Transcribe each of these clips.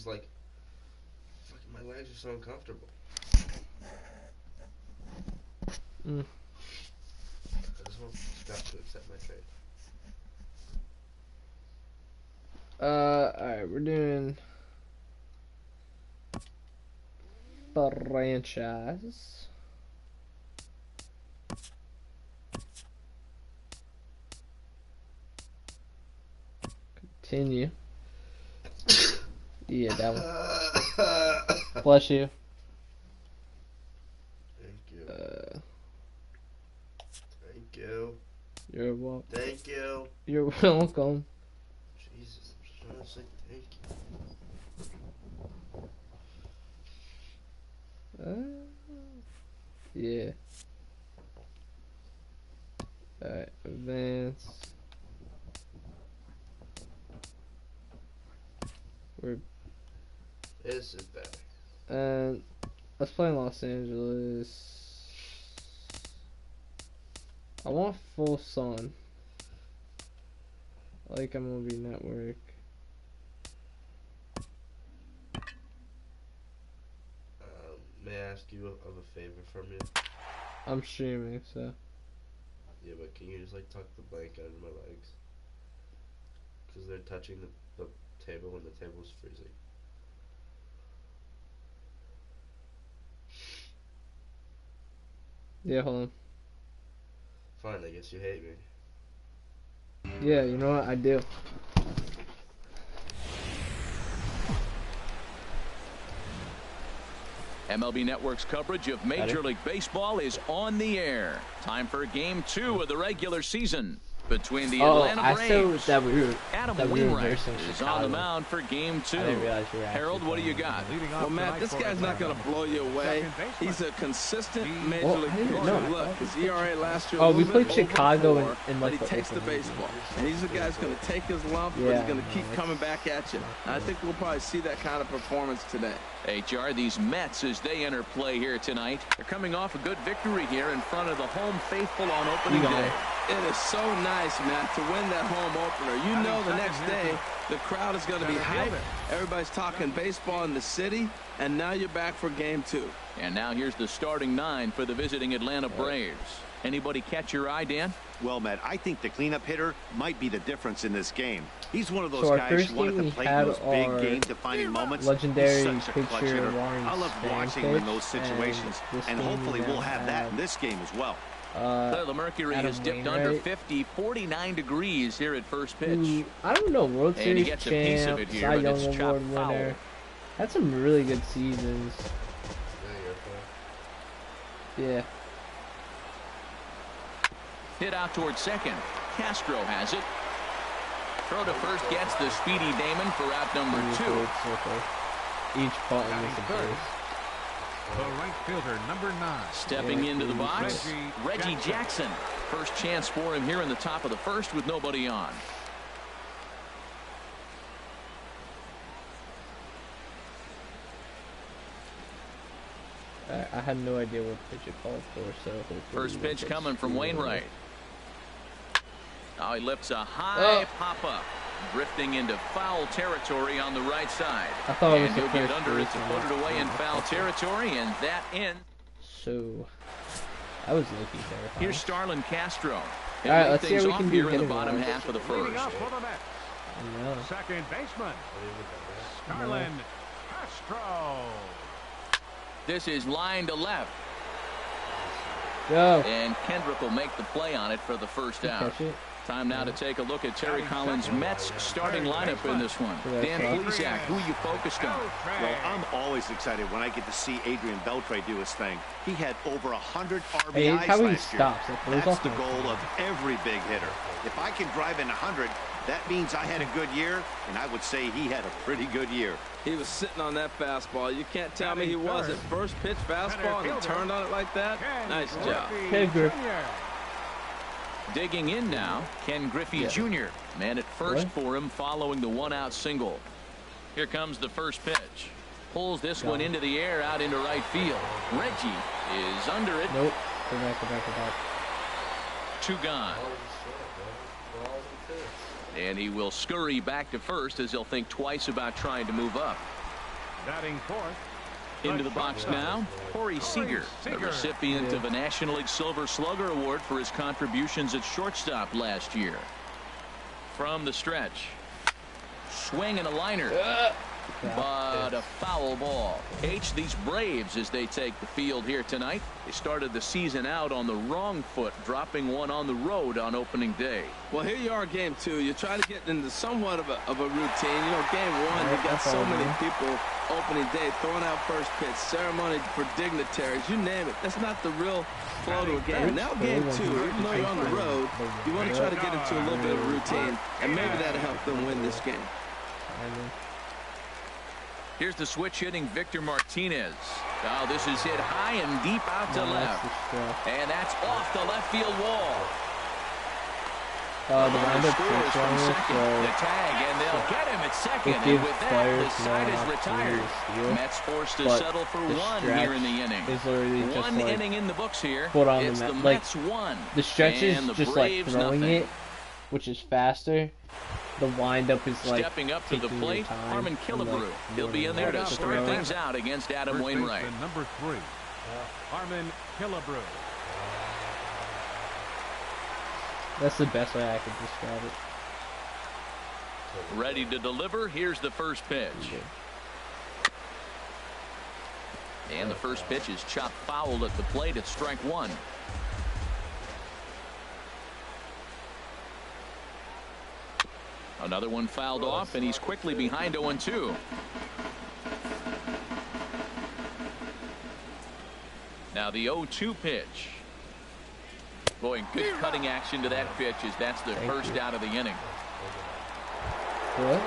just like, fucking my legs are so uncomfortable. Mm. I just want Scott to accept my trade. Alright, we're doing franchise. Continue. Yeah, that one. Bless you. Thank you. Thank you. You're welcome. Thank you. You're welcome. Jesus, I'm just trying to say thank you. Yeah. Alright, advance. This is better. And let's play in Los Angeles. I want full sun. I like MLB Network. May I ask you of a favor from you? I'm streaming, so. Yeah, but can you just like tuck the blanket under my legs? Because they're touching the table when the table's freezing. Yeah, hold on. Fine, I guess you hate me. Yeah, you know what? I do. MLB Network's coverage of Major League Baseball is on the air. Time for Game 2 of the regular season between the Atlanta Braves. Adam Wainwright is on the mound for Game 2. Harold, what do you got? Well, Matt, this guy's not going to blow you away. He's a consistent Major League pitcher. Look, his ERA last year. Oh, we played Chicago in but like he takes the baseball, and he's the guy who's going to take his lump, but he's going to keep coming back at you. And I think we'll probably see that kind of performance today. HR, these Mets, as they enter play here tonight, they're coming off a good victory here in front of the home faithful on opening day. It is so nice, Matt, to win that home opener. You know the next day the crowd is going to be hyped. Everybody's talking baseball in the city, and now you're back for Game 2. And now here's the starting 9 for the visiting Atlanta Braves. Anybody catch your eye, Dan? Well, Matt, I think the cleanup hitter might be the difference in this game. He's one of those So guys who wanted to play in those big game-defining moments. Legendary He's such a clutch pitcher hitter. Warren I love watching him in those situations, and hopefully we'll have that in this game as well. The mercury has dipped under 50, 49 degrees here at first pitch. I don't know, World And he Series gets a piece of it champ, here, Cy but Young it's Award chopped winner. foul. Had some really good seasons. Yeah. Hit out towards second. Castro has it. Throw to first gets the speedy Damon for out number 2. Each button is a base. The right fielder, number 9. Stepping into the box, Reggie Jackson. First chance for him here in the top of the first with nobody on. I had no idea what pitch it called for, so hopefully First pitch coming from Wainwright. Now he lifts a high pop-up, drifting into foul territory on the right side. I thought it was and the he'll get first under it to base put it away in foul territory, and that ends. So, I was lucky there. Here's Starlin Castro. All right, let's see how we can do here in the hitting bottom wise. half of the first. Second baseman, Starlin Castro. This is line to left. Go. And Kendrick will make the play on it for the first out. Time now to take a look at Terry Collins' Mets starting lineup in this one. Dan Plesac, who are you focused on? Well, I'm always excited when I get to see Adrian Beltre do his thing. He had over 100 RBIs last year. That's the goal of every big hitter. If I can drive in 100, that means I had a good year, and I would say he had a pretty good year. He was sitting on that fastball. You can't tell me he wasn't. First pitch fastball and he turned on it like that. Nice job. Digging in now, Ken Griffey Jr. Man at first for him following the one-out single. Here comes the first pitch. Pulls this one into the air out into right field. Reggie is under it. Nope. Go back, go back, go back. 2 gone. And he will scurry back to first as he'll think twice about trying to move up. Batting fourth. Into the box now, Corey Seager, the recipient of a National League Silver Slugger Award for his contributions at shortstop last year. From the stretch, swing and a liner, but a foul ball. These Braves, as they take the field here tonight, they started the season out on the wrong foot, dropping one on the road on opening day. Well, here you are, game two. You're trying to get into somewhat of a routine. You know, game one, you got so many people opening day throwing out first pitch, ceremony for dignitaries, you name it. That's not the real flow to a game. Now game two, even though you're on the road, you want to try to get into a little bit of a routine, and maybe that'll help them win this game. Here's the switch hitting Victor Martinez. Oh, this is hit high and deep out to left. And that's off the left field wall. The windup pitch on it, the tag, and they'll get him at second. And with that, the side is retired. Mets forced to settle for one here in the inning. One inning in the books here. It's the Mets one. The stretch is just like throwing it, which is faster. The windup is like stepping up to the plate. Harmon Killebrew. He'll be in there to start things out against Adam Wainwright. Number 3, Harmon Killebrew. That's the best way I could describe it. Ready to deliver. Here's the first pitch. And the first pitch is chopped foul at the plate at strike one. Another one fouled off, and he's quickly behind 0-2. Now the 0-2 pitch. Boy, good cutting action to that pitch as that's the first out of the inning. What?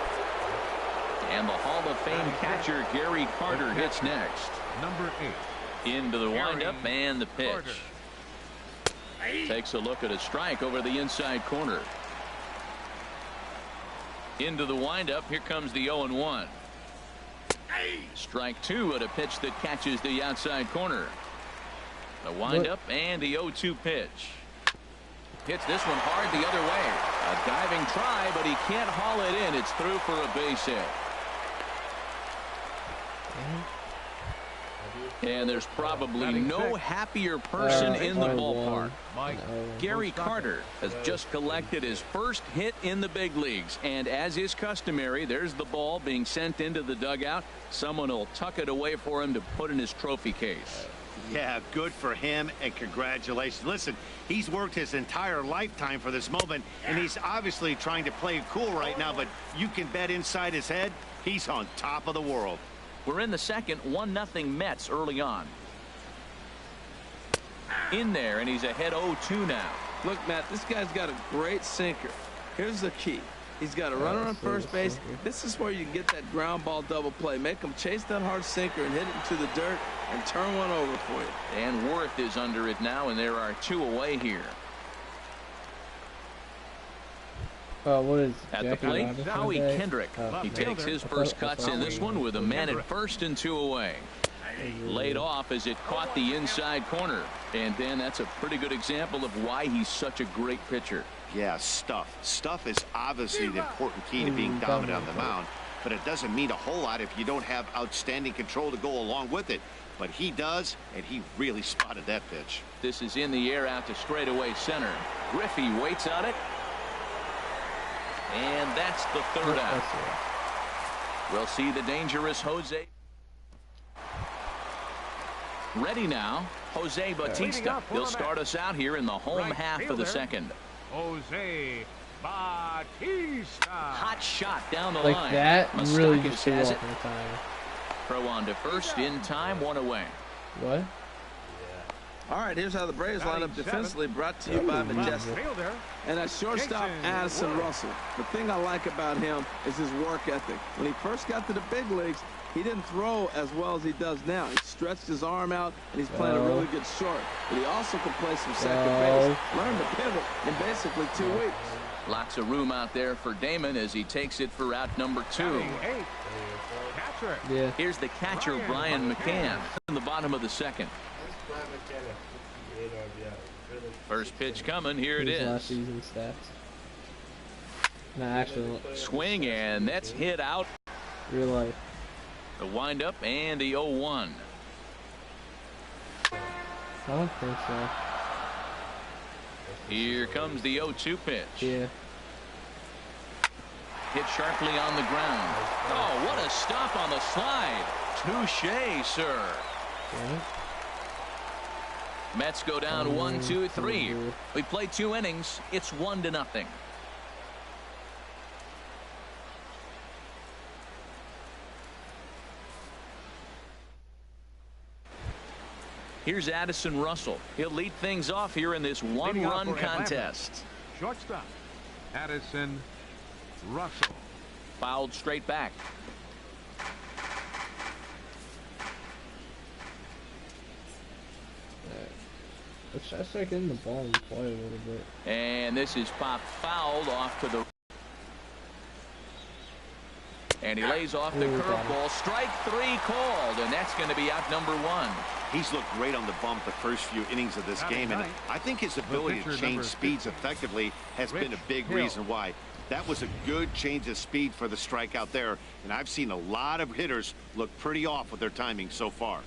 And the Hall of Fame catcher Gary Carter hits next. Number 8. Into the windup and the pitch. Takes a look at a strike over the inside corner. Into the windup. Here comes the 0-1. Strike two at a pitch that catches the outside corner. The windup and the 0-2 pitch. Hits this one hard the other way. A diving try, but he can't haul it in. It's through for a base hit. And there's probably no happier person in the ballpark. Gary Carter has just collected his first hit in the big leagues. And as is customary, there's the ball being sent into the dugout. Someone will tuck it away for him to put in his trophy case. Yeah, good for him, and congratulations. Listen, he's worked his entire lifetime for this moment, and he's obviously trying to play it cool right now, but you can bet inside his head, he's on top of the world. We're in the second, 1-0 Mets early on. In there, and he's ahead 0-2 now. Look, Matt, this guy's got a great sinker. Here's the key. He's got a runner on first base. This is where you get that ground ball double play. Make him chase that hard sinker and hit it into the dirt and turn one over for you. And Worth is under it now, and there are two away here. What is at the plate? Howie Kendrick. He takes his first cuts in this one with a man at first and two away. Laid off as it caught the inside corner. And Dan, that's a pretty good example of why he's such a great pitcher. Yeah, stuff. Stuff is obviously the important key to being dominant on the mound, but it doesn't mean a whole lot if you don't have outstanding control to go along with it. But he does, and he really spotted that pitch. This is in the air out to straightaway center. Griffey waits on it. And that's the third out. We'll see the dangerous Jose. Ready now, Jose Bautista. He'll start us out here in the home half of the second. Jose Bautista. Hot shot down the line. Like that really just has it. Throw on to first in time, one away. What? All right, here's how the Braves line up defensively, brought to you by Majestic. And at shortstop, Addison Russell. The thing I like about him is his work ethic. When he first got to the big leagues, he didn't throw as well as he does now. He stretched his arm out, and he's playing a really good short. But he also can play some second base. Learned to pivot in basically 2 weeks. Lots of room out there for Damon as he takes it for out number 2. Yeah. Here's the catcher, Brian McCann, in the bottom of the second. First pitch coming. Here it is. Last season stats. No, actually. Swing, and that's hit out. Real life. The windup and the 0-1. I don't think so. Here comes the 0-2 pitch. Yeah. Hit sharply on the ground. Oh, what a stop on the slide. Touche, sir. Yeah. Mets go down 1-2-3. We play 2 innings. It's 1-0. Here's Addison Russell. He'll lead things off here in this one-run contest. Shortstop, Addison Russell. Fouled straight back. Let's try to start getting the ball in play a little bit. And this is popped fouled off to the. And he lays off the curveball. Strike 3 called, and that's going to be out number 1. He's looked great on the bump the first few innings of this game, and I think his ability to change speeds effectively has been a big reason why. That was a good change of speed for the strikeout there, and I've seen a lot of hitters look pretty off with their timing so far.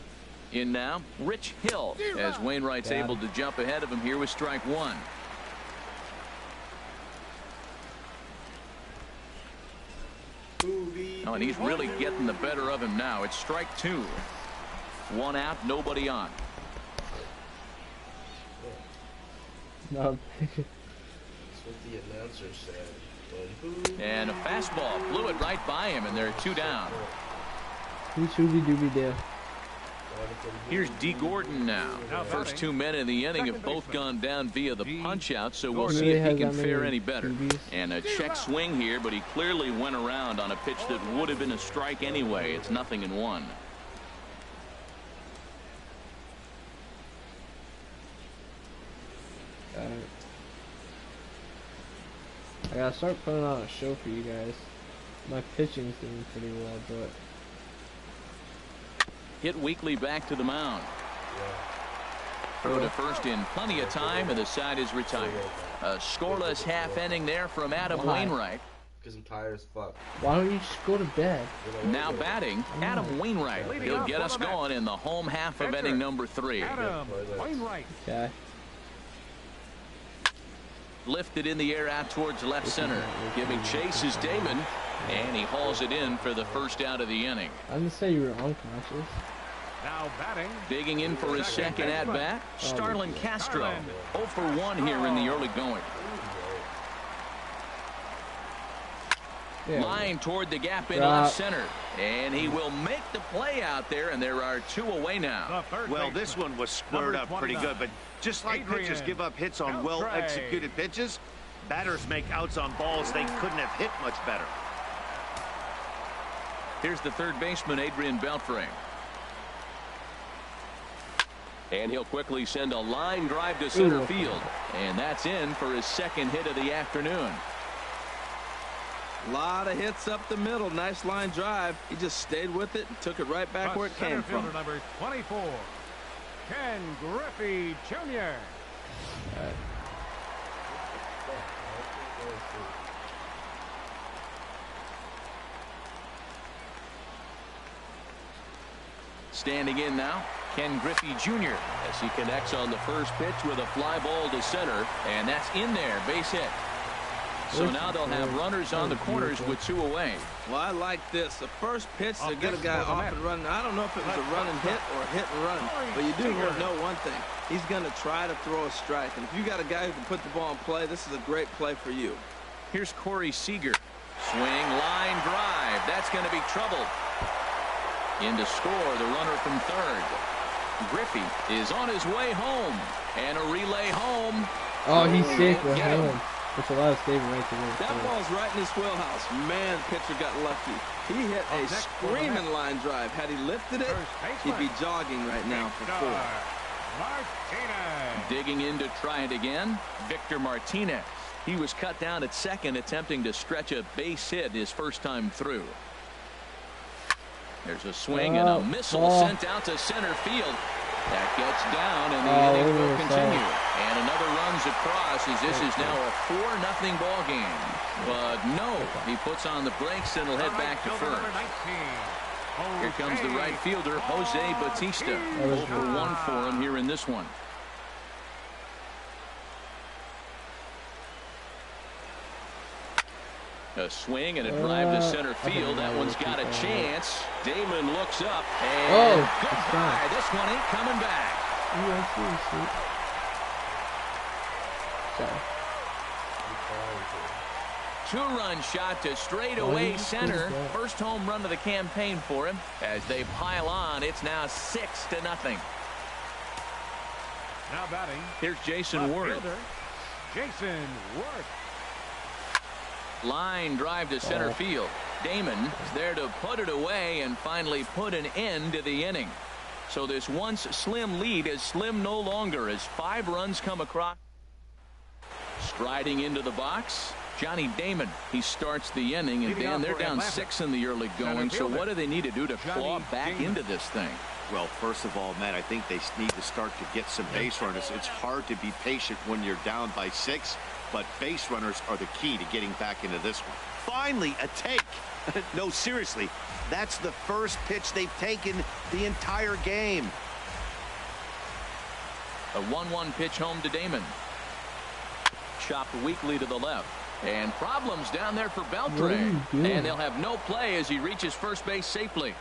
In now, Rich Hill, as Wainwright's able to jump ahead of him here with strike 1. Oh, and he's really getting the better of him now. It's strike 2. 1 out, nobody on. No. That's what the announcer said. And a fastball blew it right by him, and they're 2 down. Who's Hooby Dooby Dale? Here's D. Gordon now. First 2 men in the inning have both gone down via the punch out, so we'll see if he can fare any better. And a check swing here, but he clearly went around on a pitch that would have been a strike anyway. It's 0-1. I gotta start putting on a show for you guys. My pitching's doing pretty well, but hit weakly back to the mound. Throw to first in plenty of time, and the side is retired. A scoreless half inning there from Adam Wainwright. Because I'm tired as fuck. Why don't you just go to bed? Now batting, Adam Wainwright. He'll get us going in the home half of inning number 3. Adam Wainwright. Okay. Lifted in the air out towards left center. Giving chase is Damon, and he hauls it in for the first out of the inning. I didn't say you were unconscious. Now batting. Digging in for his second at bat, Starlin Castro. 0 for 1 here in the early going. Line toward the gap in left center, and he will make the play out there, and there are 2 away now. Well, this one was squared up pretty good, but just like pitchers give up hits on well-executed pitches, batters make outs on balls they couldn't have hit much better. Here's the third baseman, Adrian Beltre. And he'll quickly send a line drive to center field, and that's in for his second hit of the afternoon. A lot of hits up the middle. Nice line drive. He just stayed with it and took it right back where it came from. Number 24, Ken Griffey Jr. Standing in now, Ken Griffey Jr. as he connects on the first pitch with a fly ball to center, and that's in there, base hit. So now they'll have runners on the corners with 2 away. Well, I like this. The first pitch to get a guy off and running. I don't know if it was a run and hit or a hit and run, but you do know one thing. He's going to try to throw a strike, and if you got a guy who can put the ball in play, this is a great play for you. Here's Corey Seager. Swing, line drive. That's going to be trouble. In to score, the runner from third. Griffey is on his way home, and a relay home. Oh, he's safe with home. It's a lot of saving right there. That ball's right in his wheelhouse. Man, pitcher got lucky. He hit a screaming line drive. Had he lifted it, he'd be jogging right now for 4. Martinez. Digging in to try it again, Victor Martinez. He was cut down at second, attempting to stretch a base hit his first time through. There's a swing and a missile sent out to center field. That gets down, and the inning will continue. And another runs across as this is now a 4-0 ball game. But no, he puts on the brakes and will head back to first. Here comes the right fielder, Jose Bautista. 0 for 1 for him here in this one. A swing and a drive to center field. That one's got a chance. Damon looks up and goodbye. This one ain't coming back. Two-run shot to straightaway center. First home run of the campaign for him. As they pile on, it's now 6-0. Now batting. Here's Jason Worth. Jason Worth. Line drive to center field. Damon is there to put it away and finally put an end to the inning. So this once slim lead is slim no longer as 5 runs come across. Striding into the box, Johnny Damon. He starts the inning, and Dan, they're down 6 in the early going. So what do they need to do to claw back into this thing? Well, first of all, Matt, I think they need to start to get some base runners. It's hard to be patient when you're down by 6, but base runners are the key to getting back into this one. Finally, a take. No, seriously, that's the first pitch they've taken the entire game. A 1-1 pitch home to Damon. Chopped weakly to the left. And problems down there for Beltre. And they'll have no play as he reaches first base safely.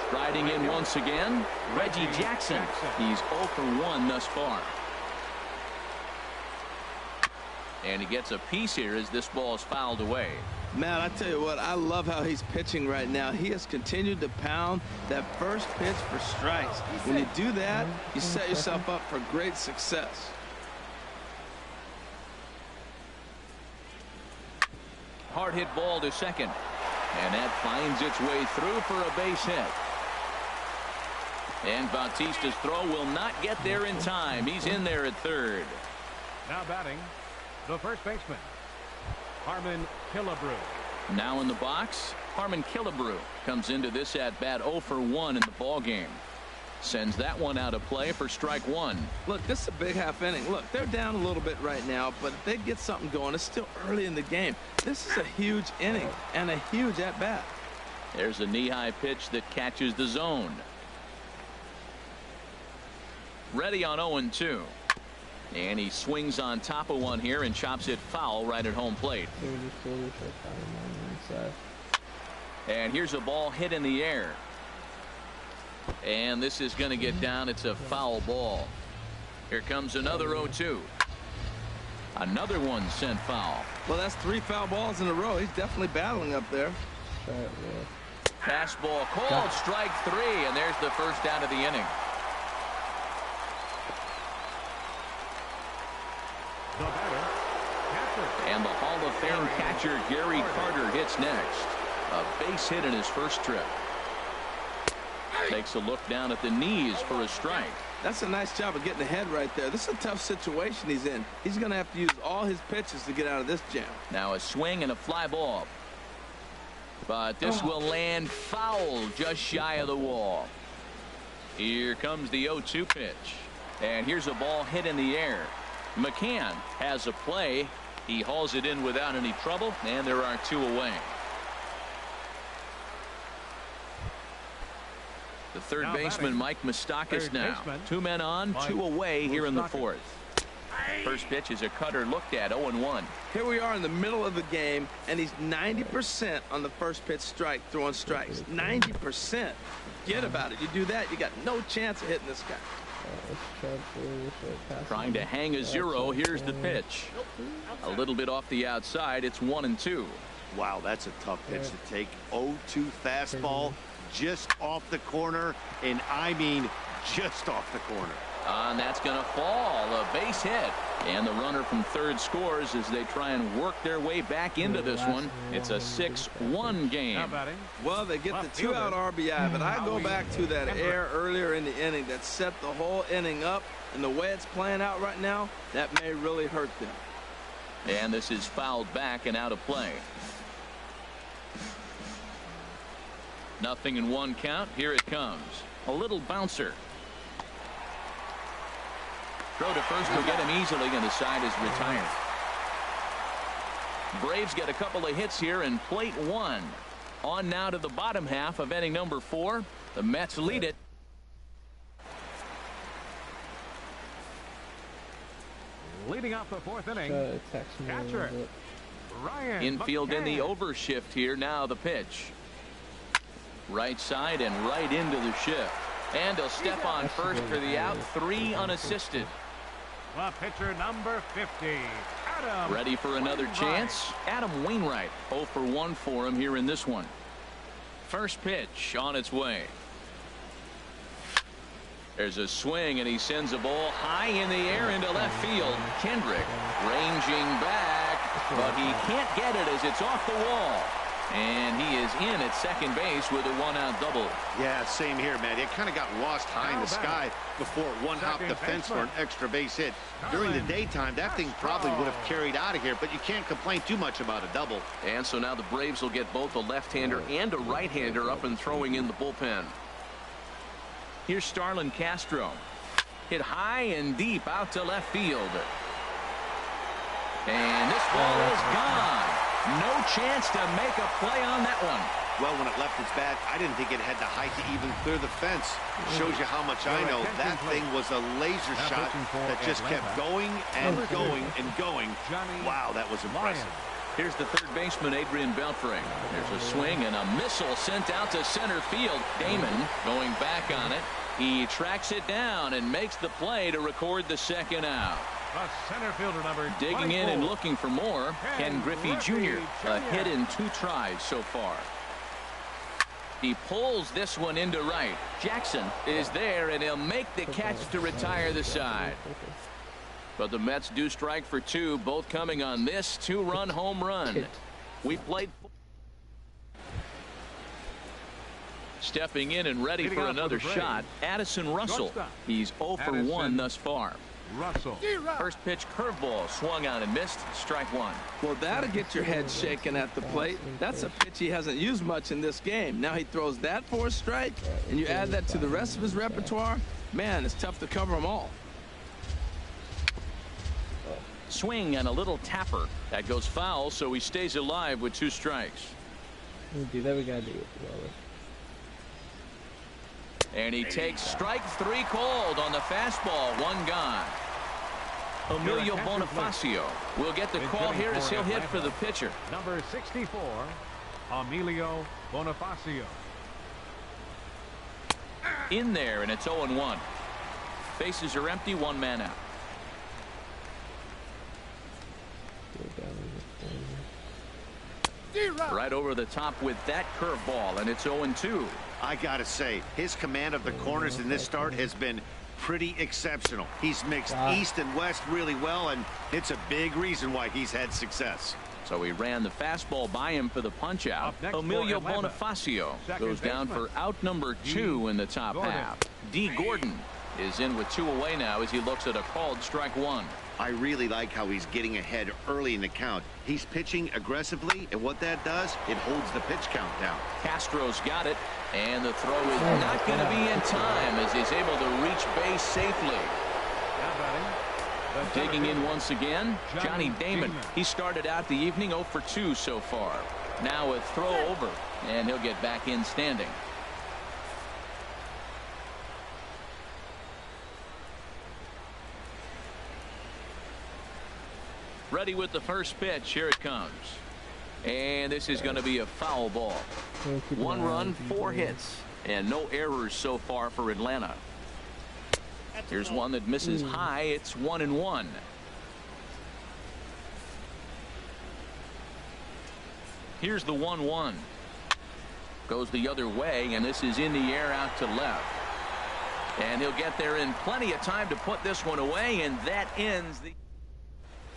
Striding in once again, Reggie Jackson. He's 0 for 1 thus far. And he gets a piece here as this ball is fouled away. Matt, I tell you what, I love how he's pitching right now. He has continued to pound that first pitch for strikes. When you do that, you set yourself up for great success. Hard hit ball to second. And that finds its way through for a base hit. And Bautista's throw will not get there in time. He's in there at third. Now batting, the first baseman, Harmon Killebrew. Now in the box, Harmon Killebrew comes into this at-bat 0 for 1 in the ballgame. Sends that one out of play for strike 1. Look, this is a big half inning. Look, they're down a little bit right now, but if they get something going, it's still early in the game. This is a huge inning and a huge at-bat. There's a knee-high pitch that catches the zone. Ready on 0-2. And he swings on top of one here and chops it foul right at home plate. And here's a ball hit in the air. And this is going to get down. It's a foul ball. Here comes another 0-2. Another one sent foul. Well, that's 3 foul balls in a row. He's definitely battling up there. Fastball called, strike 3, and there's the first out of the inning. The batter, catcher. And the Hall of Fame catcher Gary Carter hits next. A base hit in his first trip. Takes a look down at the knees for a strike. That's a nice job of getting ahead right there. This is a tough situation he's in. He's going to have to use all his pitches to get out of this jam. Now a swing and a fly ball. But this will land foul just shy of the wall. Here comes the 0-2 pitch. And here's a ball hit in the air. McCann has a play. He hauls it in without any trouble, and there are 2 away. The third baseman, Mike Moustakas now. 2 men on, 2 away here in the 4th. First pitch is a cutter looked at, 0-1. Here we are in the middle of the game, and he's 90% on the first pitch strike, throwing strikes. 90%. Forget about it. You do that, you got no chance of hitting this guy. Trying to hang a 0. Here's the pitch. A little bit off the outside. It's 1-2. Wow, that's a tough pitch to take. 0-2 fastball just off the corner, and I mean just off the corner. And that's going to fall. A base hit. And the runner from third scores as they try and work their way back into this one. It's a 6-1 game. Well, they get the 2-out RBI, but I go back to that error earlier in the inning that set the whole inning up, and the way it's playing out right now, that may really hurt them. And this is fouled back and out of play. 0-1 count. Here it comes. A little bouncer. Throw to first will get him easily, and the side is retired. Braves get a couple of hits here in plate 1. On now to the bottom half of inning number 4. The Mets lead it. Leading off the 4th inning, catcher Ryan Infield in the McCann. overshift here. Now the pitch. Right side and right into the shift. And he'll step on first for the out. 3 unassisted. The pitcher number 50, Adam Ready for another Wainwright. chance? Adam Wainwright. 0 for 1 for him here in this one. First pitch on its way. There's a swing, and he sends a ball high in the air into left field. Kendrick ranging back, but he can't get it as it's off the wall. And he is in at second base with a 1-out double. Yeah, same here, man. It kind of got lost high in the sky before it one-hopped the fence for an extra base hit. During the daytime, that thing probably would have carried out of here, but you can't complain too much about a double. And so now the Braves will get both a left-hander and a right-hander up and throwing in the bullpen. Here's Starlin Castro. Hit high and deep out to left field. And this ball is gone. No chance to make a play on that one. Well, when it left its bat, I didn't think it had the height to even clear the fence. Shows you how much I know. That thing was a laser shot that just kept going and going and going. Wow, that was impressive. Here's the third baseman, Adrian Beltre. There's a swing and a missile sent out to center field. Damon going back on it. He tracks it down and makes the play to record the second out. The center fielder number Digging in and looking for more, Ken Griffey Jr. A hit in 2 tries so far. He pulls this one into right. Jackson is there, and he'll make the catch to retire the side. But the Mets do strike for 2, both coming on this 2-run home run. We played. Stepping in and ready for another shot, Addison Russell. He's 0 for 1 thus far. Russell. First pitch curveball swung on and missed. Strike 1. Well, that'll get your head shaken at the plate. That's a pitch he hasn't used much in this game. Now he throws that for a strike, and you add that to the rest of his repertoire. Man, it's tough to cover them all. Swing and a little tapper. That goes foul, so he stays alive with 2 strikes. Do that, we gotta do it. And he takes strike 3 called on the fastball. 1 gone. Emilio Bonifacio will get the call here as he'll hit for the pitcher. Number 64, Emilio Bonifacio. In there, and it's 0-1. Bases are empty, 1 man out. Right over the top with that curveball, and it's 0-2. I gotta say, his command of the corners in this start has been pretty exceptional. He's mixed east and west really well, and it's a big reason why he's had success. So he ran the fastball by him for the punch out. Emilio Bonifacio goes down for out number 2 in the top half. D. Gordon is in with 2 away now as he looks at a called strike 1. I really like how he's getting ahead early in the count. He's pitching aggressively, and what that does, it holds the pitch count down. Castro's got it, and the throw is not going to be in time as he's able to reach base safely. Digging in once again, Johnny Damon. He started out the evening 0 for 2 so far. Now a throw over, and he'll get back in standing. Ready with the first pitch. Here it comes. And this is going to be a foul ball. 1 run, 4 hits, and no errors so far for Atlanta. Here's one that misses high. It's 1-1. Here's the 1-1. Goes the other way, and this is in the air out to left. And he'll get there in plenty of time to put this one away, and that ends the...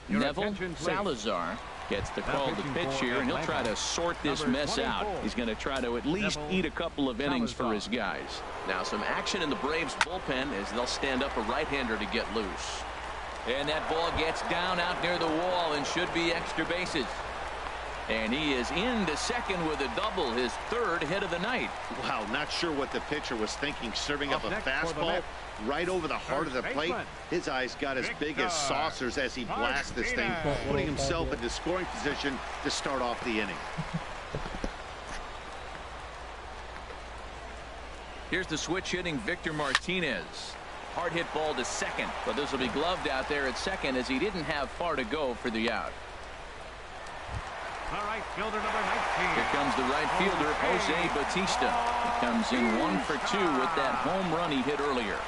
Neville Salazar gets the call to pitch here, and he'll try to sort this mess out. He's going to try to at least eat a couple of innings for his guys. Now some action in the Braves bullpen as they'll stand up a right-hander to get loose. And that ball gets down out near the wall and should be extra bases. And he is into second with a double, his 3rd hit of the night. Wow, not sure what the pitcher was thinking, serving up a fastball right over the heart of the plate. His eyes got as big as saucers as he blasts this thing, putting himself into scoring position to start off the inning. Here's the switch hitting Victor Martinez. Hard hit ball to second, but this will be gloved out there at second as he didn't have far to go for the out. The right fielder, number 19. Here comes the right fielder, Jose Bautista. He comes in 1 for 2 with that home run he hit earlier.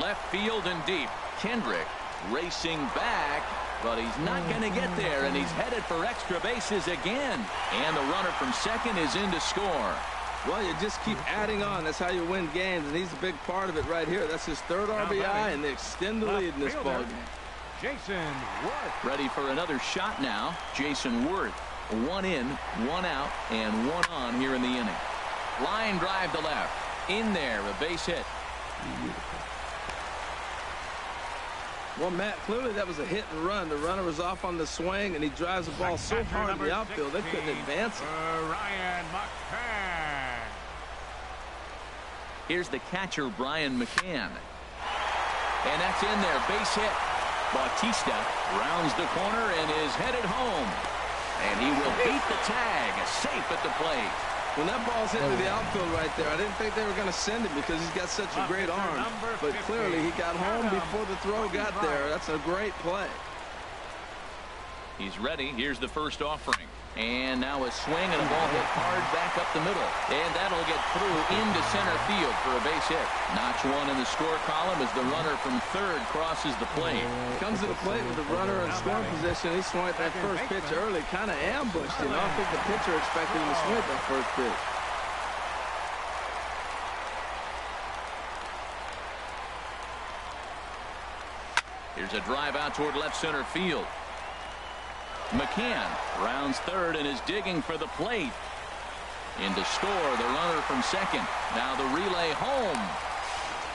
Left field and deep. Kendrick racing back, but he's not going to get there, and he's headed for extra bases again. And the runner from second is in to score. Well, you just keep adding on. That's how you win games, and he's a big part of it right here. That's his 3rd RBI, and they extend the lead in this ballgame. Jason Worth. Ready for another shot now. Jason Worth. 1 in, 1 out, and 1 on here in the inning. Line drive to left. In there, a base hit. Well, Matt, clearly that was a hit and run. The runner was off on the swing, and he drives the ball so hard in the outfield they couldn't advance it. Ryan McCann. Here's the catcher, Brian McCann. And that's in there, base hit. Bautista rounds the corner and is headed home. And he will beat the tag, safe at the plate. When that ball's into the outfield right there, I didn't think they were going to send him because he's got such a great arm. But clearly he got home before the throw got there. That's a great play. He's ready. Here's the first offering. And now a swing and a ball hit hard back up the middle. And that'll get through into center field for a base hit. Notch 1 in the score column as the runner from third crosses the plate. Comes to the plate with the runner in scoring position. He swung at that first pitch early, kind of ambushed him. I don't think the pitcher expected him to swing at that first pitch. Here's a drive out toward left center field. McCann rounds third and is digging for the plate. In to score the runner from second. Now the relay home.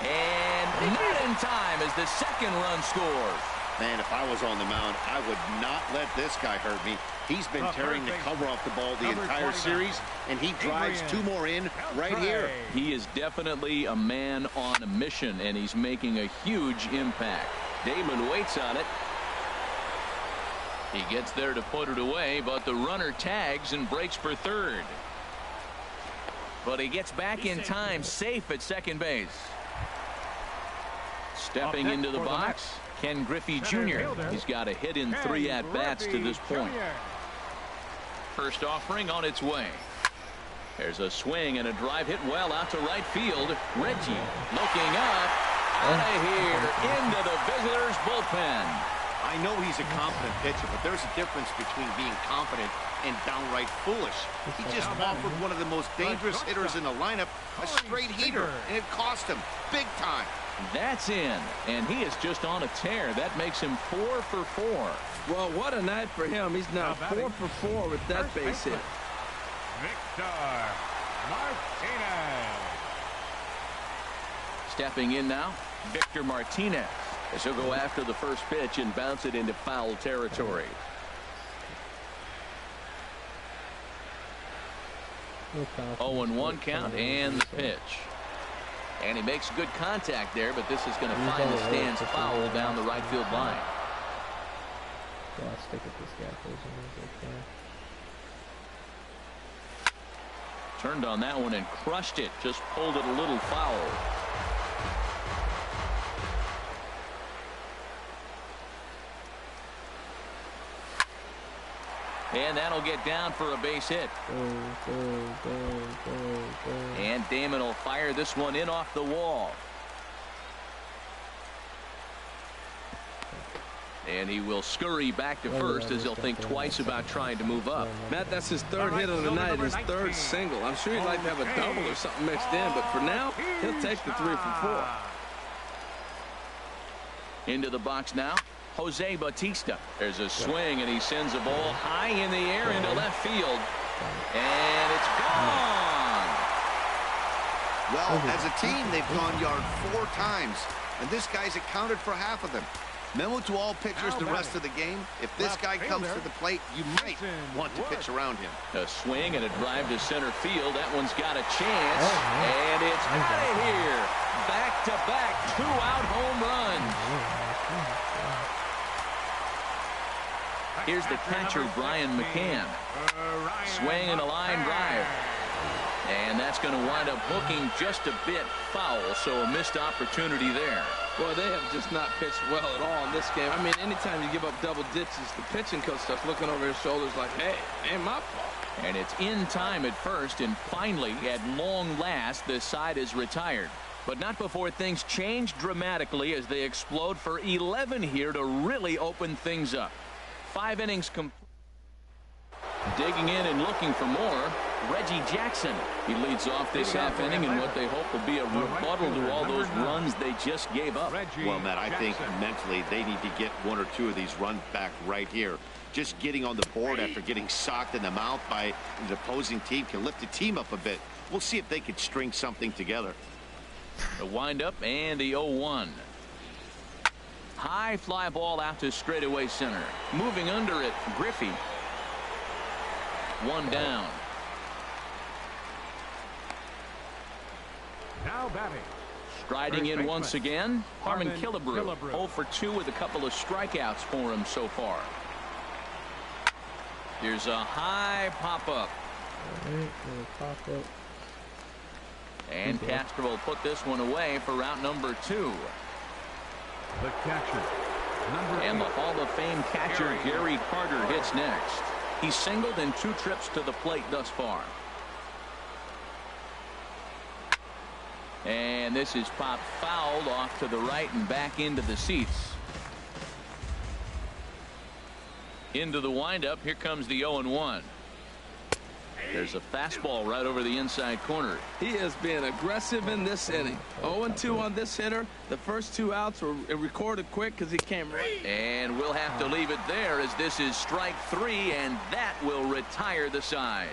And not in time as the second run scores. Man, if I was on the mound, I would not let this guy hurt me. He's been tearing the cover off the ball the entire series, and he drives 2 more in right here. He is definitely a man on a mission, and he's making a huge impact. Damon waits on it. He gets there to put it away, but the runner tags and breaks for third. But he gets back in time, safe at second base. Stepping into the box, Ken Griffey Jr. He's got a hit in 3 at-bats to this point. First offering on its way. There's a swing and a drive hit well out to right field. Reggie looking up, out of here, into the visitors' bullpen. I know he's a confident pitcher, but there's a difference between being confident and downright foolish. He just offered one of the most dangerous hitters in the lineup a straight heater, and it cost him big time. That's in, and he is just on a tear. That makes him 4 for 4. Well, what a night for him. He's now 4 for 4 with that base hit. Victor Martinez. Stepping in now, Victor Martinez. As he'll go after the first pitch and bounce it into foul territory. Okay. 0-1 count and the pitch. And he makes good contact there, but this is going to find the stands foul down the right field line. Yeah, I'll stick with this guy for as long as I can. Turned on that one and crushed it. Just pulled it a little foul. And that'll get down for a base hit. Go. And Damon will fire this one in off the wall. And he will scurry back to first as he'll think twice about trying to move up. Matt, that's his 3rd hit of the night, his 3rd single. I'm sure he'd like to have a double or something mixed in, but for now, he'll take the 3 for 4. Into the box now, Jose Bautista. There's a swing, and he sends a ball high in the air into left field. And it's gone. Well, as a team, they've gone yard 4 times, and this guy's accounted for half of them. Memo to all pitchers the rest of the game. If this guy comes to the plate, you might want to pitch around him. A swing and a drive to center field. That one's got a chance. And it's out of here. Back-to-back 2-out home runs. Here's the catcher, Brian McCann. Swing and a line drive. And that's going to wind up hooking just a bit foul, so a missed opportunity there. Boy, they have just not pitched well at all in this game. I mean, anytime you give up double ditches, the pitching coach starts looking over his shoulders like, hey, ain't my fault. And it's in time at first, and finally, at long last, the side is retired. But not before things change dramatically as they explode for 11 here to really open things up. 5 innings complete. Digging in and looking for more, Reggie Jackson. He leads off this half inning in what they hope will be a rebuttal to all those runs they just gave up. Well, Matt, I think mentally they need to get 1 or 2 of these runs back right here. Just getting on the board after getting socked in the mouth by the opposing team can lift the team up a bit. We'll see if they can string something together. The windup and the 0-1. High fly ball out to straightaway center. Moving under it, Griffey. 1 down. Now batting. Striding in once again, Harmon Killebrew. 0 for 2 with a couple of strikeouts for him so far. Here's a high pop-up. And Castro will put this one away for route number 2. The catcher, number 8. And the Hall of Fame catcher Gary Carter hits next. He's singled in 2 trips to the plate thus far. And this is popped fouled off to the right and back into the seats. Into the windup. Here comes the 0-1. There's a fastball right over the inside corner. He is being aggressive in this inning. 0-2 on this hitter. The first 2 outs were recorded quick because he came right. And we'll have to leave it there as this is strike 3, and that will retire the side.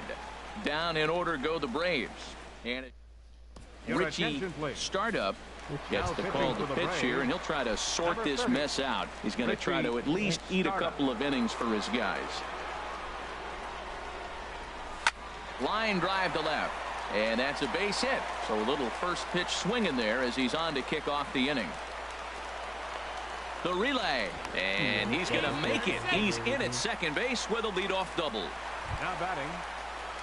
Down in order go the Braves. And Richie startup gets the call to pitch here, and he'll try to sort this mess out. He's going to try to at least eat a couple of innings for his guys. Line drive to left, and that's a base hit. So a little first pitch swing in there as he's on to kick off the inning. The relay, and he's going to make it. He's in at second base with a leadoff double. Now batting,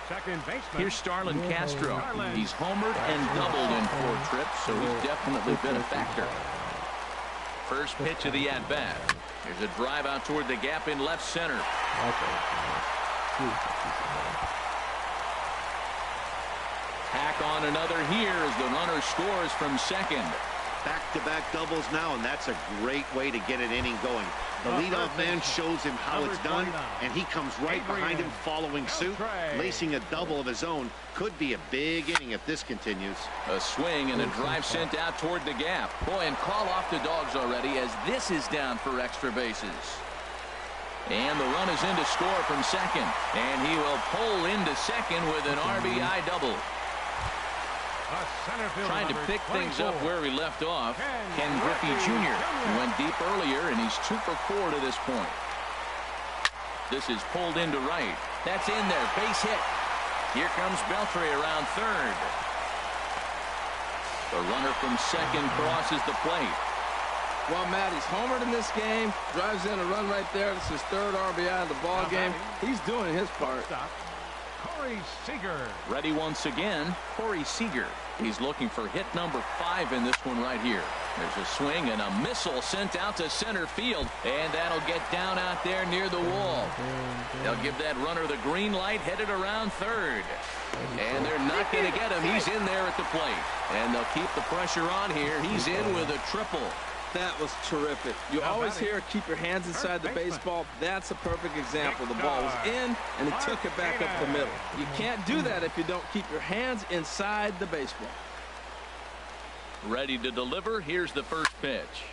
second baseman. Here's Starlin Castro. He's homered and doubled in 4 trips, so he's definitely been a factor. First pitch of the at-bat. Here's a drive out toward the gap in left center. Tack on another here as the runner scores from second. Back-to-back doubles now, and that's a great way to get an inning going. The leadoff man shows him how it's done, and he comes right behind him following suit. Lacing a double of his own could be a big inning if this continues. A swing and a drive sent out toward the gap. Boy, and call off the dogs already as this is down for extra bases. And the run is in to score from second, and he will pull into second with an RBI double. Trying to pick things up where we left off. Ken Griffey Jr. He went deep earlier, and he's 2 for 4 to this point. This is pulled into right. That's in there. Base hit. Here comes Beltre around third. The runner from second crosses the plate. Well, Matt, he's homered in this game. Drives in a run right there. This is 3rd RBI of the ball game. He's doing his part. Corey Seager. Ready once again, Corey Seager. He's looking for hit number 5 in this one right here. There's a swing and a missile sent out to center field, and that'll get down out there near the wall. They'll give that runner the green light, headed around third. And they're not going to get him. He's in there at the plate. And they'll keep the pressure on here. He's in with a triple. That was terrific. You always hear keep your hands inside the baseball. That's a perfect example. The ball was in, and he took it back up the middle. You can't do that if you don't keep your hands inside the baseball. Ready to deliver. Here's the first pitch.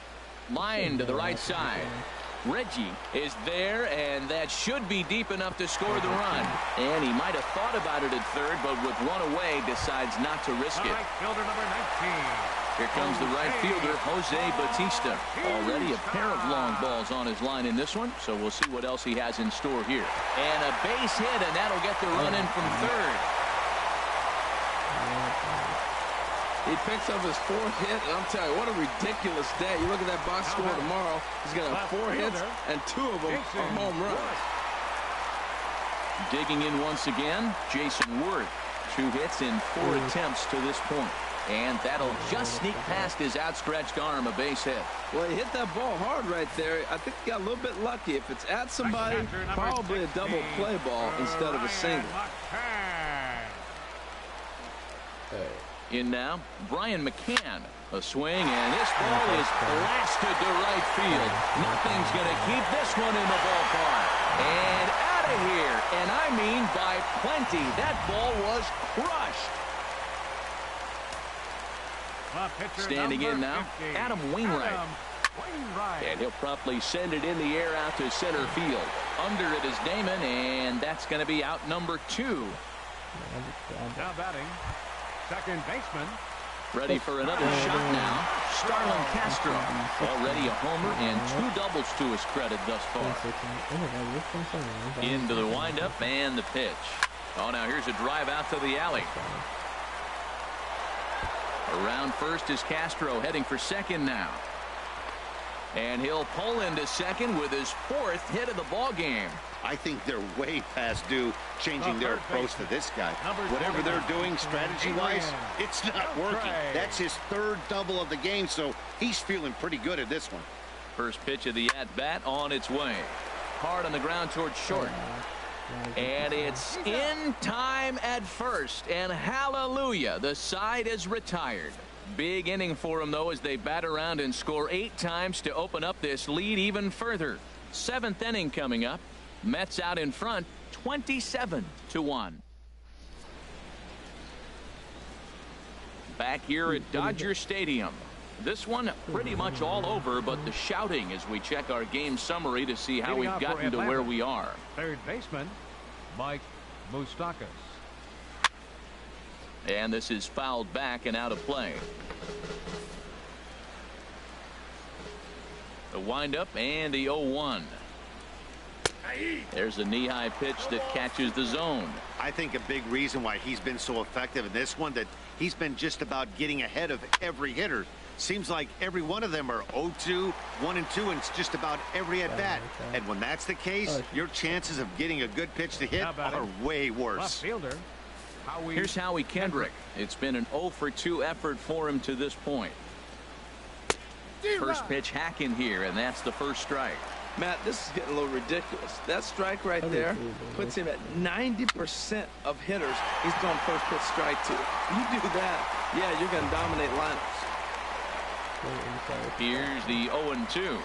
Line to the right side. Reggie is there, and that should be deep enough to score the run. And he might have thought about it at third, but with one away, decides not to risk it. Right fielder number 19. Here comes the right fielder, Jose Bautista. Already a pair of long balls on his line in this one, so we'll see what else he has in store here. And a base hit, and that'll get the run in from third. He picks up his 4th hit, and I'm telling you, what a ridiculous day. You look at that box score tomorrow, he's going to have 4 hits, and 2 of them are home runs. Digging in once again, Jason Worth. 2 hits in 4 attempts to this point. And that'll just sneak past his outstretched arm, a base hit. Well, he hit that ball hard right there. I think he got a little bit lucky. If it's at somebody, probably a double play ball instead of a single. In now, Brian McCann. A swing, and this ball is blasted to right field. Nothing's going to keep this one in the ballpark. And out of here. And I mean by plenty. That ball was crushed. Standing in now, Adam Wainwright. And he'll promptly send it in the air out to center field. Under it is Damon, and that's going to be out number 2. Now batting, second baseman. Ready for another shot now. Starlin Castro. Already a homer and 2 doubles to his credit thus far. Into the windup and the pitch. Oh, now here's a drive out to the alley. Around first is Castro, heading for second now. And he'll pull into second with his 4th hit of the ball game. I think they're way past due changing their approach to this guy. Whatever they're doing strategy-wise, it's not working. That's his 3rd double of the game, so he's feeling pretty good at this one. First pitch of the at-bat on its way. Hard on the ground towards short. And it's in time at first. And hallelujah, the side is retired. Big inning for them, though, as they bat around and score 8 times to open up this lead even further. 7th inning coming up. Mets out in front, 27-1. Back here at Dodger Stadium. This one pretty much all over, but the shouting as we check our game summary to see how we've gotten to where we are. Third baseman, Mike Moustakas. And this is fouled back and out of play. The windup and the 0-1. There's a knee-high pitch that catches the zone. I think a big reason why he's been so effective in this one, that he's been just about getting ahead of every hitter. Seems like every one of them are 0-2, 1-2, and it's just about every at-bat. And when that's the case, your chances of getting a good pitch to hit are way worse. Left fielder, Here's Howie Kendrick. It's been an 0-for-2 effort for him to this point. First pitch hack in here, and that's the first strike. Matt, this is getting a little ridiculous. That strike right there puts him at 90% of hitters he's throwing first pitch strike to. You do that, yeah, you're going to dominate lineups. Here's the 0-2.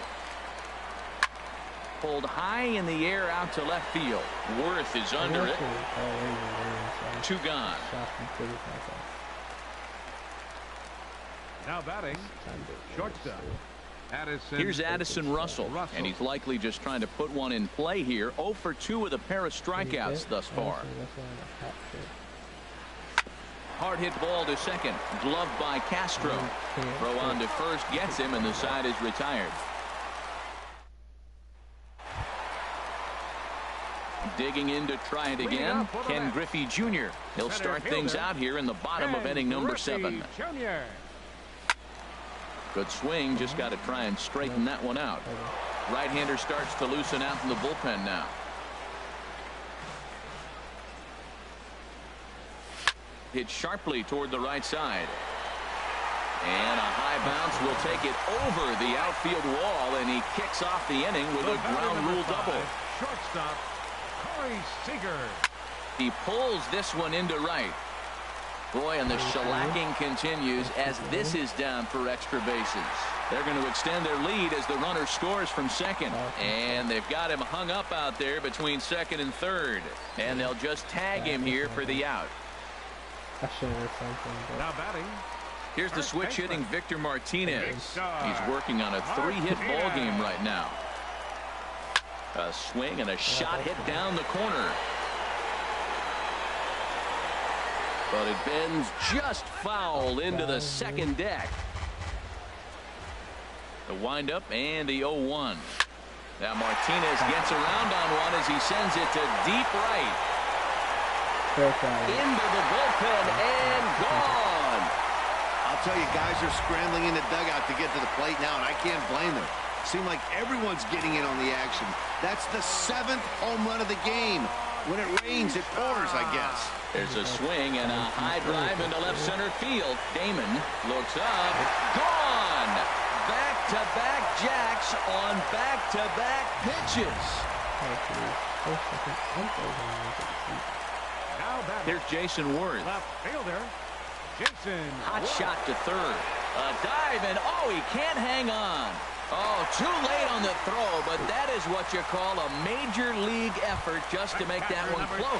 Pulled high in the air out to left field. Worth is under it. 2 gone. now batting, shortstop. Here's Addison Russell, and he's likely just trying to put one in play here. 0-for-2 with a pair of strikeouts thus far. Hard hit ball to second, gloved by Castro. Throw on to first gets him, and the side is retired. Digging in to try it again, Ken Griffey Jr. He'll start things out here in the bottom of inning number 7. Good swing, just got to try and straighten that one out. Right-hander starts to loosen out in the bullpen now. Hit sharply toward the right side. And a high bounce will take it over the outfield wall, and he kicks off the inning with a ground rule double. Shortstop, Corey Seager. He pulls this one into right. Boy, and the shellacking continues as this is down for extra bases. They're going to extend their lead as the runner scores from second. And they've got him hung up out there between second and third. And they'll just tag him here for the out. Now batting. Here's the switch hitting Victor Martinez. He's working on a 3-hit ball game right now. A swing and a shot hit down the corner. But it bends just foul into the second deck. The windup and the 0-1. Now Martinez gets around on one as he sends it to deep right. Into the bullpen and gone. I'll tell you, guys are scrambling in the dugout to get to the plate now, and I can't blame them. Seems like everyone's getting in on the action. That's the 7th home run of the game. When it rains, it pours, I guess. There's a swing and a high drive into left center field. Damon looks up. Gone! Back-to-back jacks on back-to-back pitches. Here's Jason Worth. Left fielder, Jason. Hot shot to third. A dive, and oh, he can't hang on. Oh, too late on the throw, but that is what you call a major league effort just to make that one close.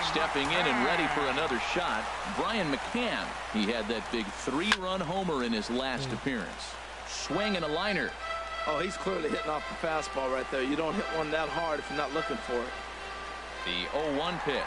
Stepping in and ready for another shot, Brian McCann. He had that big 3-run homer in his last appearance. Swing and a liner. Oh, he's clearly hitting off the fastball right there. You don't hit one that hard if you're not looking for it. The 0-1 pitch.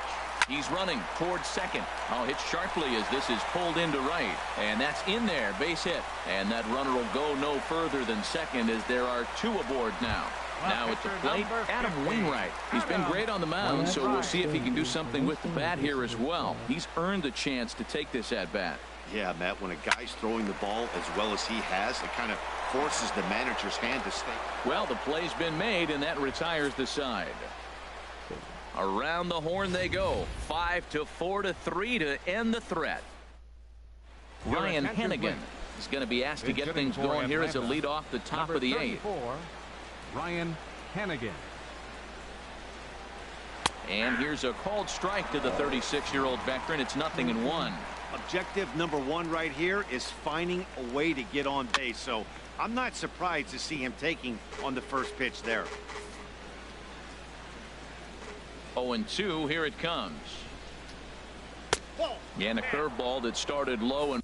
He's running towards second. Oh, hit sharply as this is pulled into right. And that's in there, base hit. And that runner will go no further than second as there are 2 aboard now. Now at the plate, Adam Wainwright. He's been great on the mound, so we'll see if he can do something with the bat here as well. He's earned a chance to take this at-bat. Yeah, Matt, when a guy's throwing the ball as well as he has, it kind of forces the manager's hand to stay. Well, the play's been made, and that retires the side. Around the horn they go. 5-4-3 to end the threat. Ryan Hennigan is going to be asked to get things going here as a lead off the top of the 8th. Ryan Hennigan. And here's a called strike to the 36-year-old veteran. It's 0-1. Objective number 1 right here is finding a way to get on base. So I'm not surprised to see him taking on the first pitch there. 0-2, here it comes. And a curveball that started low and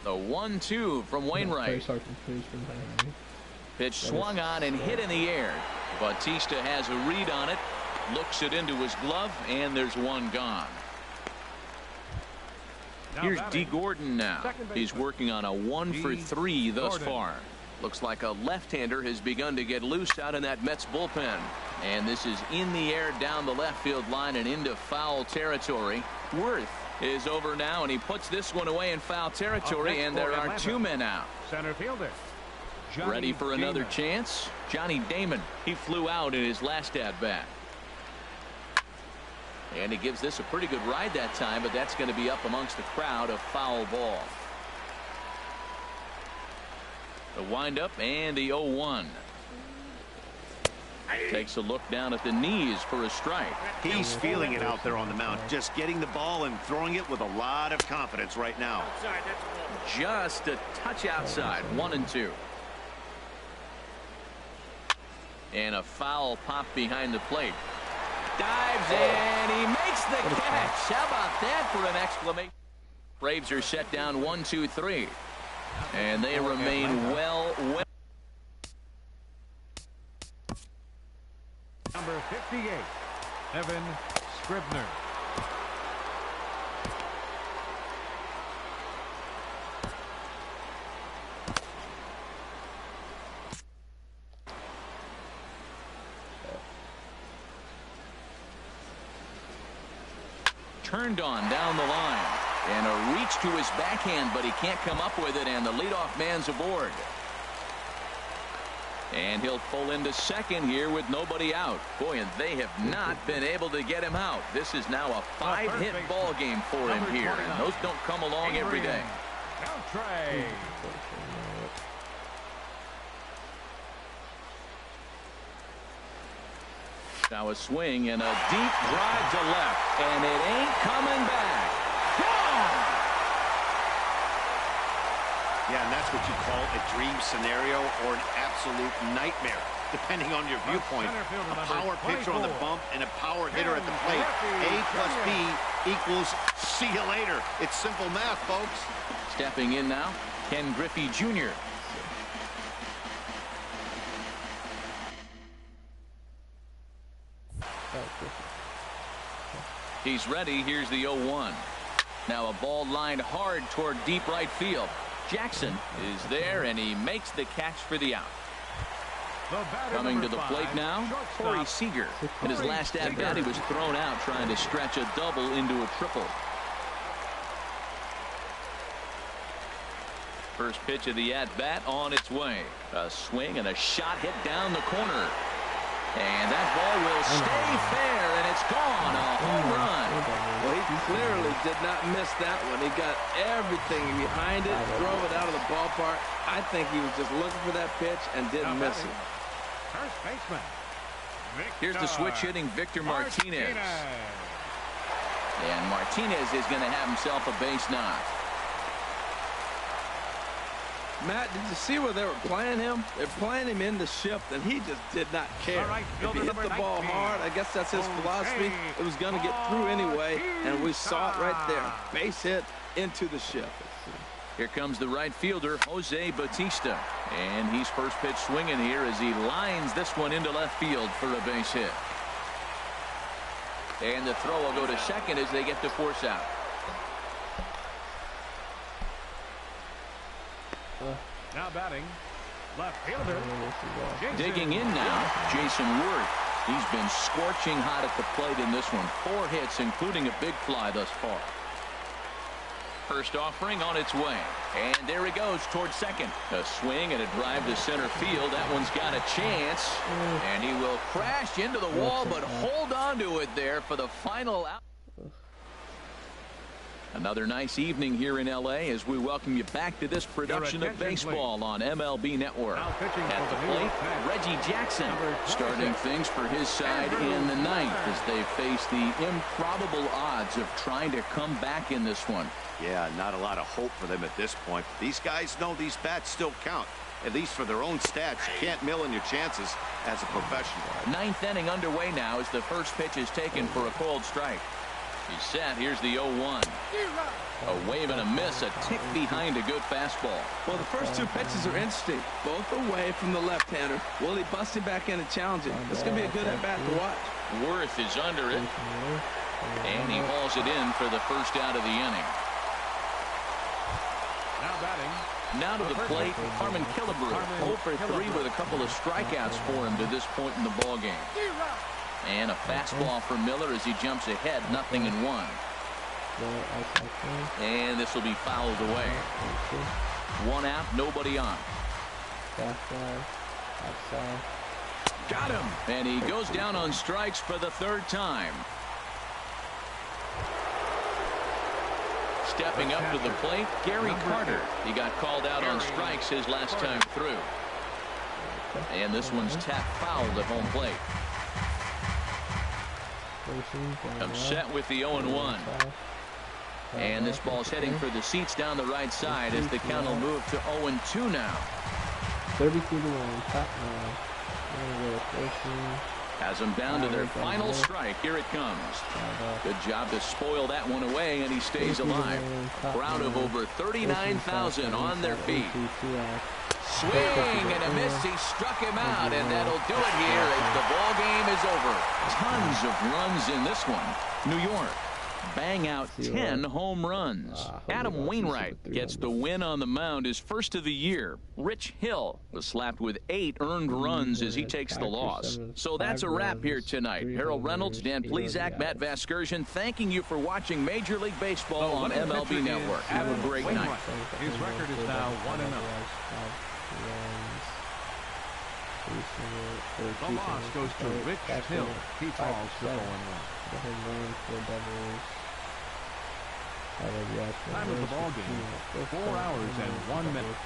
the 1-2 from Wainwright. Pitch swung on and hit in the air. Bautista has a read on it, looks it into his glove, and there's one gone. Here's D. Gordon now. He's working on a 1-for-3 thus far. Looks like a left-hander has begun to get loose out in that Mets bullpen. And this is in the air down the left field line and into foul territory. Worth is over now, and he puts this one away in foul territory, and there are 2 men out. Center fielder. Ready for another chance? Johnny Damon. He flew out in his last at-bat. And he gives this a pretty good ride that time, but that's going to be up amongst the crowd. A foul ball. The windup and the 0-1. Takes a look down at the knees for a strike. He's feeling it out there on the mound, just getting the ball and throwing it with a lot of confidence right now. Just a touch outside. 1-2. And a foul pop behind the plate. Dives and he makes the catch. How about that for an exclamation? Braves are set down 1-2-3. And they remain well. Number 58, Evan Scribner. Turned on down the line. And a reach to his backhand, but he can't come up with it, and the leadoff man's aboard. And he'll pull into second here with nobody out. Boy, and they have not been able to get him out. This is now a 5-hit ball game for him here, and those don't come along every day. Now a swing and a deep drive to left, and it ain't coming back. Gone! Yeah, and that's what you call a dream scenario or an absolute nightmare, depending on your viewpoint. A power pitcher on the bump and a power hitter at the plate. A plus B equals see you later. It's simple math, folks. Stepping in now, Ken Griffey Jr. He's ready. Here's the 0-1. Now a ball lined hard toward deep right field. Jackson is there, and he makes the catch for the out. Coming to the plate now, Corey Seager. In his last at-bat, he was thrown out trying to stretch a double into a triple. First pitch of the at-bat on its way. A swing and a shot hit down the corner. And that ball will stay fair, and it's gone. A home run. Well, he clearly did not miss that one. He got everything behind it, drove it out of the ballpark. I think he was just looking for that pitch and didn't miss it. First baseman. Here's the switch hitting Victor Martinez. And Martinez is going to have himself a base knock. Matt, did you see where they were playing him? They're playing him in the shift, and he just did not care. If he hit the ball hard, I guess that's his philosophy. It was going to get through anyway, and we saw it right there. Base hit into the shift. Here comes the right fielder, Jose Bautista. And he's first pitch swinging here as he lines this one into left field for a base hit. And the throw will go to second as they get the force out. Now batting, left fielder. Digging in now, Jason Worth. He's been scorching hot at the plate in this one. 4 hits, including a big fly thus far. First offering on its way. And there he goes towards second. A swing and a drive to center field. That one's got a chance. And he will crash into the wall, but hold on to it there for the final out. Another nice evening here in L.A. as we welcome you back to this production of baseball on MLB Network. At the plate, Reggie Jackson starting things for his side in the ninth as they face the improbable odds of trying to come back in this one. Yeah, not a lot of hope for them at this point. These guys know these bats still count. At least for their own stats, you can't mill in your chances as a professional. Ninth inning underway now as the first pitch is taken for a cold strike. He's set. Here's the 0-1. A wave and a miss, a tick behind a good fastball. Well, the first 2 pitches are interesting. Both away from the left-hander. Will he bust him back in and challenge it? It's going to be a good at-bat to watch. Worth is under it. And he hauls it in for the first out of the inning. Now batting. Now to the plate, Harmon Killebrew. 0 for 3 with a couple of strikeouts for him to this point in the ballgame. And a fastball for Miller as he jumps ahead, 0-1. And this will be fouled away. 1 out, nobody on. Got him. And he goes down on strikes for the 3rd time. Stepping up to the plate, Gary Carter. He got called out on strikes his last time through. And this one's tapped fouled at home plate. I'm set with the 0-1. And this ball's heading for the seats down the right side as the count will move to 0-2 now. 32-1, top 9. Has them down to their final strike. Here it comes. Good job to spoil that one away, and he stays alive. A crowd of over 39,000 on their feet. Swing and a miss. He struck him out, and that'll do it here as the ball game is over. Tons of runs in this one. New York bang out 10 home runs. Adam Wainwright gets the win on the mound, his first of the year. Rich Hill was slapped with 8 earned runs as he takes the loss. So that's a wrap here tonight. Harold Reynolds, Dan Plesac, Matt Vasgersian, thanking you for watching Major League Baseball on MLB Network. Have a great night. His record is now 1-0. The loss goes to Rich Hill. He falls to 0-1. Time of the ball game, 4 hours and 1 minute.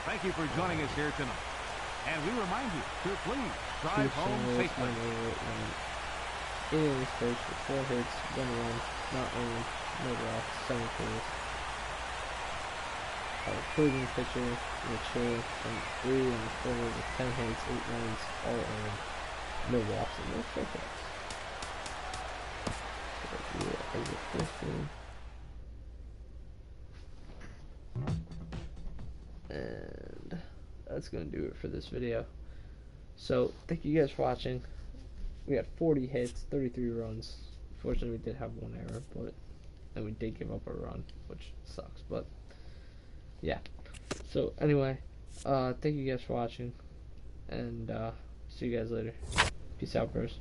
Thank you for joining us here tonight. And we remind you to please drive home safely. 8 innings pitched, 4 hits, 1 run, not earned, no walks, 7 Ks. Closing pitcher, Rich Hill, from 3 and 4 with 10 hits, 8 runs, all earned, no walks, and no strikeouts. And that's gonna do it for this video. So thank you guys for watching. We had 40 hits, 33 runs. Fortunately, we did have one error, but and we did give up a run, which sucks. But yeah. So anyway, thank you guys for watching, and see you guys later. Peace out, bros.